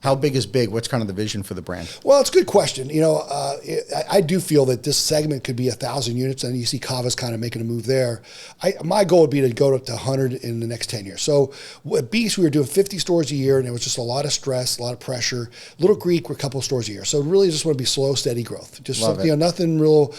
How big is big? What's kind of the vision for the brand? Well, it's a good question. I do feel that this segment could be 1,000 units, and you see Kava's kind of making a move there. My goal would be to go up to 100 in the next 10 years. So at Beast, we were doing 50 stores a year, and it was just a lot of stress, a lot of pressure. Little Greek, we're a couple of stores a year. So really just want to be slow, steady growth. Just something, nothing real.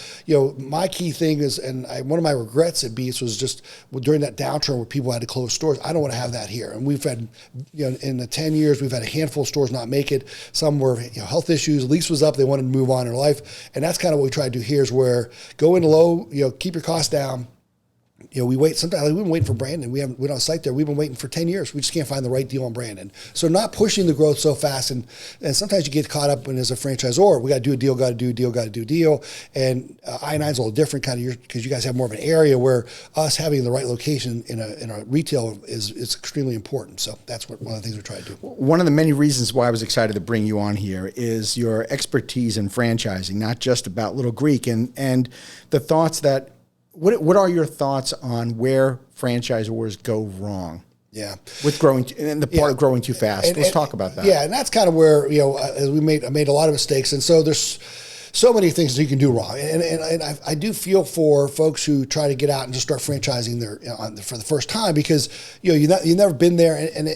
My key thing is, one of my regrets at Beast was just during that downturn where people had to close stores. I don't want to have that here. And we've had, in the 10 years, we've had a handful of stores not make it. Some were health issues. Lease was up. They wanted to move on in their life. And that's kind of what we try to do here is where go in low, keep your costs down. We wait. Sometimes we've been waiting for Brandon. We don't have a site there. We've been waiting for 10 years. We just can't find the right deal on Brandon. So not pushing the growth so fast. And sometimes you get caught up when as a franchisor, we got to do a deal, got to do a deal, got to do a deal. And I-9 is a little different kind of because you guys have more of an area where us having the right location in a retail is extremely important. So that's one of the things we try to do. One of the many reasons why I was excited to bring you on here is your expertise in franchising, not just about Little Greek and the thoughts that. What are your thoughts on where franchisors go wrong? Yeah, with growing and the part of growing too fast. Let's talk about that. Yeah, and that's kind of where as I made a lot of mistakes, and so there's so many things that you can do wrong. And I do feel for folks who try to get out and just start franchising for the first time because you've never been there. And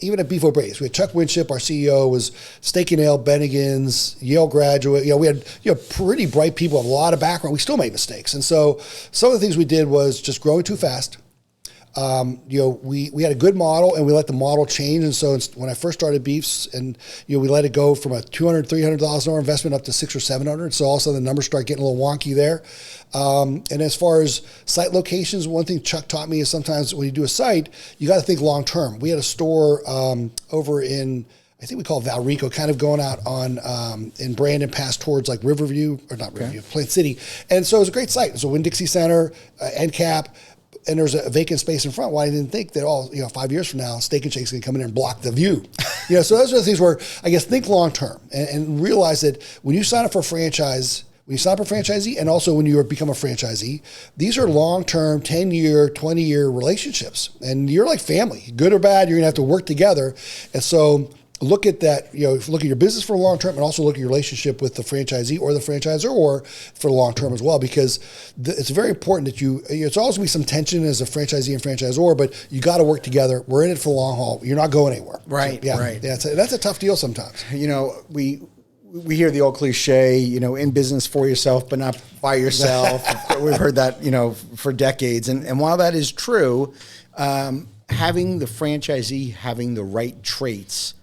even at Beef O'Brady's, we had Chuck Winship, our CEO, was Steak and Ale, Bennigan's, Yale graduate. We had pretty bright people with a lot of background. We still made mistakes, and so some of the things we did was just growing too fast. We had a good model and we let the model change. And so when I first started Beefs and, we let it go from a $200,000, $300,000 investment up to $600,000 or $700,000. So all of a sudden the numbers start getting a little wonky there. And as far as site locations, one thing Chuck taught me is sometimes when you do a site, you got to think long-term. We had a store, over in, I think we call it Valrico, kind of going out on in Brandon, past towards like Riverview, or not Riverview, Plant City. And so it was a great site. It was a Winn-Dixie Center, end cap. And there's a vacant space in front. Well, I didn't think that 5 years from now, Steak and Shake's going to come in there and block the view. So those are the things where I guess think long term and realize that when you sign up for a franchise, when you sign up for a franchisee, and also when you become a franchisee, these are long term, 10-year, 20-year relationships, and you're like family, good or bad. You're going to have to work together, and so. Look at that, look at your business for the long term and also look at your relationship with the franchisee or the franchisor for the long term as well, because it's very important that it's always going to be some tension as a franchisee and franchisor, but you got to work together. We're in it for the long haul. You're not going anywhere. Right, so, right. Yeah, that's a tough deal sometimes. We hear the old cliche, in business for yourself, but not by yourself. We've heard that, for decades. And while that is true, having the franchisee having the right traits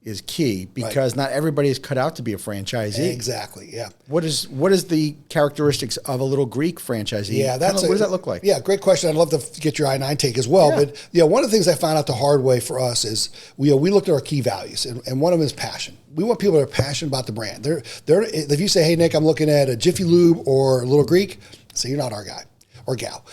is key because not everybody is cut out to be a franchisee. Exactly. Yeah. What is the characteristics of a Little Greek franchisee? Yeah, what does that look like? Yeah, great question. I'd love to get your I-9 take as well. Yeah. But one of the things I found out the hard way for us is we looked at our key values, and one of them is passion. We want people that are passionate about the brand. If you say, "Hey Nick, I'm looking at a Jiffy Lube or Little Greek," say you're not our guy or gal,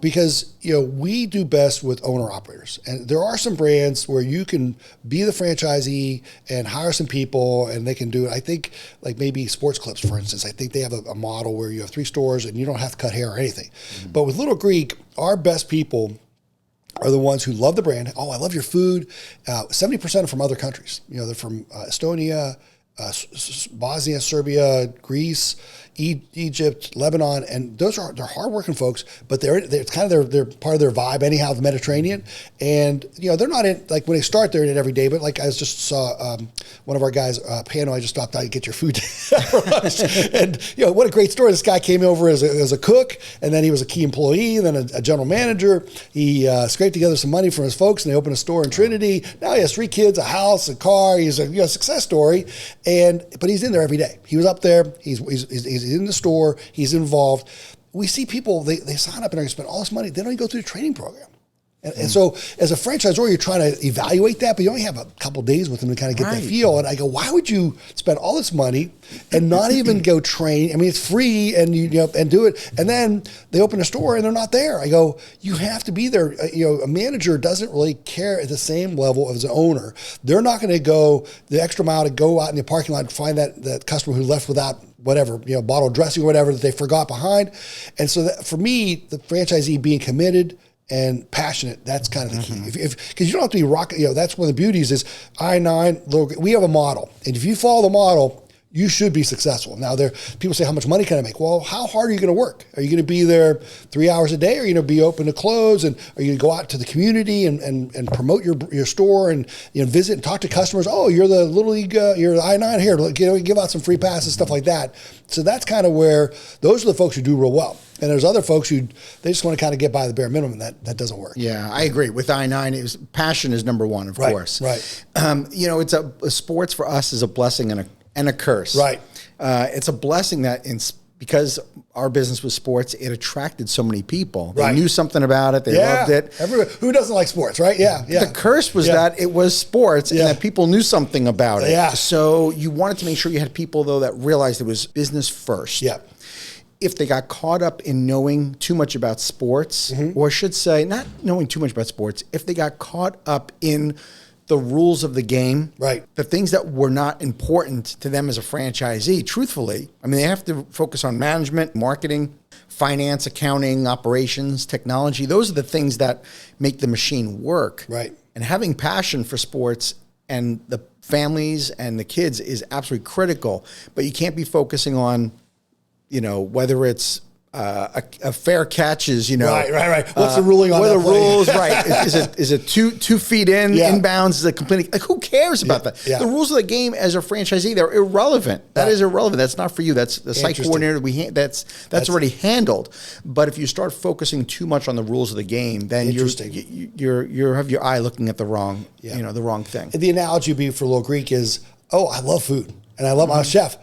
because we do best with owner operators, and there are some brands where you can be the franchisee and hire some people, and they can do it. I think like maybe Sports Clips, for instance. I think they have a model where you have 3 stores and you don't have to cut hair or anything. Mm-hmm. But with Little Greek, our best people are the ones who love the brand. Oh, I love your food. 70% are from other countries. They're from Estonia, Bosnia, Serbia, Greece, Egypt, Lebanon, and they're hardworking folks, but they're kind of their part of their vibe anyhow, the Mediterranean. And they're not in, like when they start, they're in it every day. But like I just saw one of our guys, Pano, I just stopped by to get your food for lunch. And what a great story. This guy came over as a cook, and then he was a key employee, and then a general manager. He scraped together some money from his folks, and they opened a store in Trinity. Now he has 3 kids, a house, a car. He's a success story, but he's in there every day. He was up there. He's in the store. He's involved. We see people, they sign up and they spend all this money. They don't even go through the training program. And so as a franchisor, you're trying to evaluate that, but you only have a couple of days with them to kind of get that feel. And I go, why would you spend all this money and not even go train? I mean, it's free and and do it. And then they open a store and they're not there. I go, you have to be there. A manager doesn't really care at the same level as an owner. They're not going to go the extra mile to go out in the parking lot and find that customer who left without whatever, bottle dressing or whatever that they forgot behind. And so that, for me, the franchisee being committed, and passionate. That's kind of the key. Because you don't have to be rocket. That's one of the beauties is I-9. We have a model, and if you follow the model, you should be successful. Now, people say, how much money can I make? Well, how hard are you going to work? Are you going to be there 3 hours a day? Are you going to be open to close? And are you going to go out to the community and promote your store and visit and talk to customers? Oh, you're the Little League, you're the I-9 here. Give out some free passes, stuff like that. So that's kind of where those are the folks who do real well. And there's other folks they just want to kind of get by the bare minimum. That doesn't work. Yeah, I agree. With I-9, passion is number one, of course. Right. It's a sports for us is a blessing and a curse. Right. It's a blessing that because our business was sports, it attracted so many people. They Right. knew something about it. They loved it. Everyone, who doesn't like sports, right? Yeah. The curse was that it was sports and that people knew something about it. Yeah. So you wanted to make sure you had people, though, that realized it was business first. Yeah. If they got caught up in knowing too much about sports, or I should say, not knowing too much about sports, if they got caught up in the rules of the game, right, the things that were not important to them as a franchisee, truthfully, I mean, they have to focus on management, marketing, finance, accounting, operations, technology. Those are the things that make the machine work. Right. And having passion for sports and the families and the kids is absolutely critical, but you can't be focusing on whether it's a fair catch is, Right. What's the ruling on what that are the play? rules, right? Is it 2 feet in, inbounds? Is it completely, who cares about that? Yeah. The rules of the game as a franchisee, they're irrelevant. That is irrelevant. That's not for you. That's the site coordinator. That's already handled. But if you start focusing too much on the rules of the game, then you have your eye looking at the wrong, the wrong thing. The analogy would be for Little Greek is, I love food and I love my chef.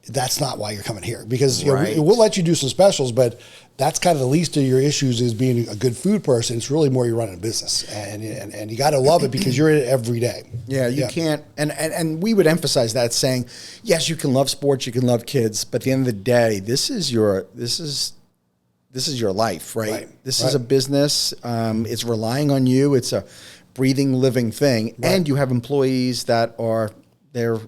That's not why you're coming here, because we'll let you do some specials, but that's kind of the least of your issues is being a good food person. It's really more you're running a business, and you got to love it because you're in it every day. Yeah, you can't, and we would emphasize that, saying, yes, you can love sports, you can love kids, but at the end of the day, this is your life, right? This is a business. It's relying on you. It's a breathing, living thing, and you have employees that they're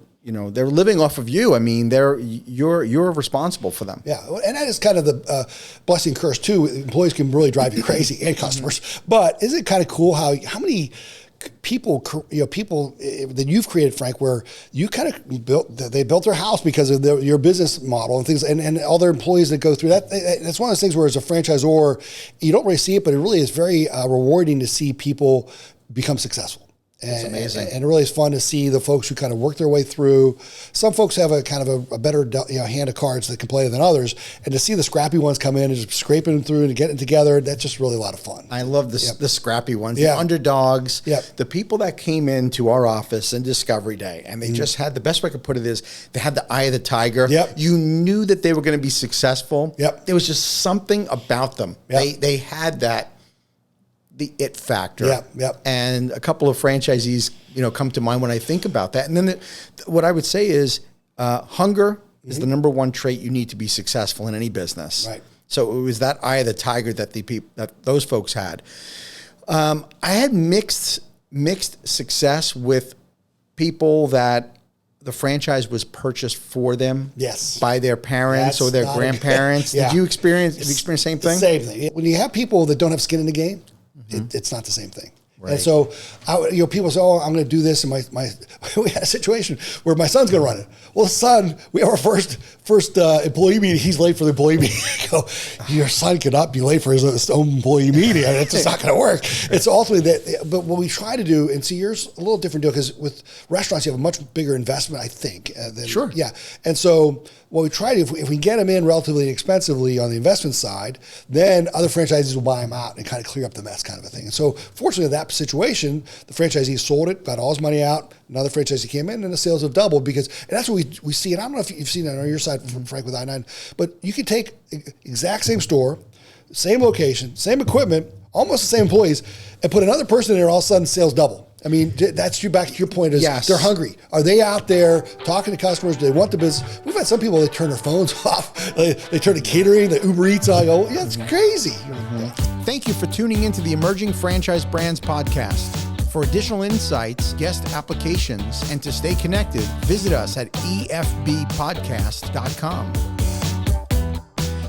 living off of you. I mean, you're responsible for them. Yeah, and that is kind of the blessing curse too. Employees can really drive you crazy, and customers. But isn't it kind of cool how many people that you've created, Frank, where you kind of built their house because of your business model and things, and all their employees that go through that. That's one of those things where as a franchisor, you don't really see it, but it really is very rewarding to see people become successful. It's amazing. And it really is fun to see the folks who kind of work their way through. Some folks have a kind of a better hand of cards that can play than others. And to see the scrappy ones come in and just scraping them through and getting together, that's just really a lot of fun. I love the scrappy ones, the underdogs, the people that came into our office in Discovery Day, and they just had, the best way I could put it is, they had the eye of the tiger. You knew that they were going to be successful. There was just something about them. They had the it factor. And a couple of franchisees, come to mind when I think about that. And then what I would say is hunger is the number one trait you need to be successful in any business. Right. So it was that eye of the tiger that those folks had. I had mixed success with people that the franchise was purchased for them by their parents or their grandparents. Did you experience the same thing? Same thing. When you have people that don't have skin in the game, it's not the same thing. Right. And so, people say, I'm going to do this. And we had a situation where my son's going to run it. Well, son, we have our first employee meeting. He's late for the employee meeting. I go, your son cannot be late for his own employee meeting. I mean, it's just not going to work. It's ultimately that. But what we try to do, and see, yours a little different deal, because with restaurants, you have a much bigger investment, I think. Sure. Yeah. And so what we try to, if we get them in relatively inexpensively on the investment side, then other franchisees will buy them out and kind of clear up the mess, kind of a thing. And so fortunately, that situation, the franchisee sold it, got all his money out. Another franchisee came in, and the sales have doubled and that's what we see. And I don't know if you've seen that on your side, Frank, with I-9, but you can take exact same store, same location, same equipment, almost the same employees, and put another person in there, all of a sudden sales double. I mean, that's back to your point is they're hungry. Are they out there talking to customers? Do they want the business? We've had some people, they turn their phones off. They turn the catering, the Uber Eats on. I go, it's crazy. Thank you for tuning into the Emerging Franchise Brands podcast. For additional insights, guest applications, and to stay connected, visit us at efbpodcast.com.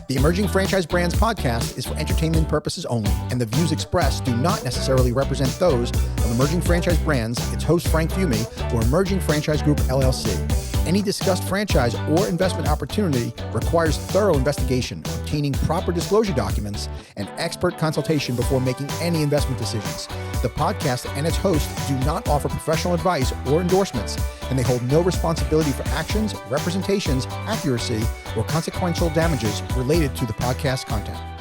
The The Emerging Franchise Brands podcast is for entertainment purposes only, and the views expressed do not necessarily represent those of Emerging Franchise Brands, its host Frank Fumey, or Emerging Franchise Group LLC. Any discussed franchise or investment opportunity requires thorough investigation, obtaining proper disclosure documents, and expert consultation before making any investment decisions. The podcast and its host do not offer professional advice or endorsements, and they hold no responsibility for actions, representations, accuracy, or consequential damages related to the podcast content.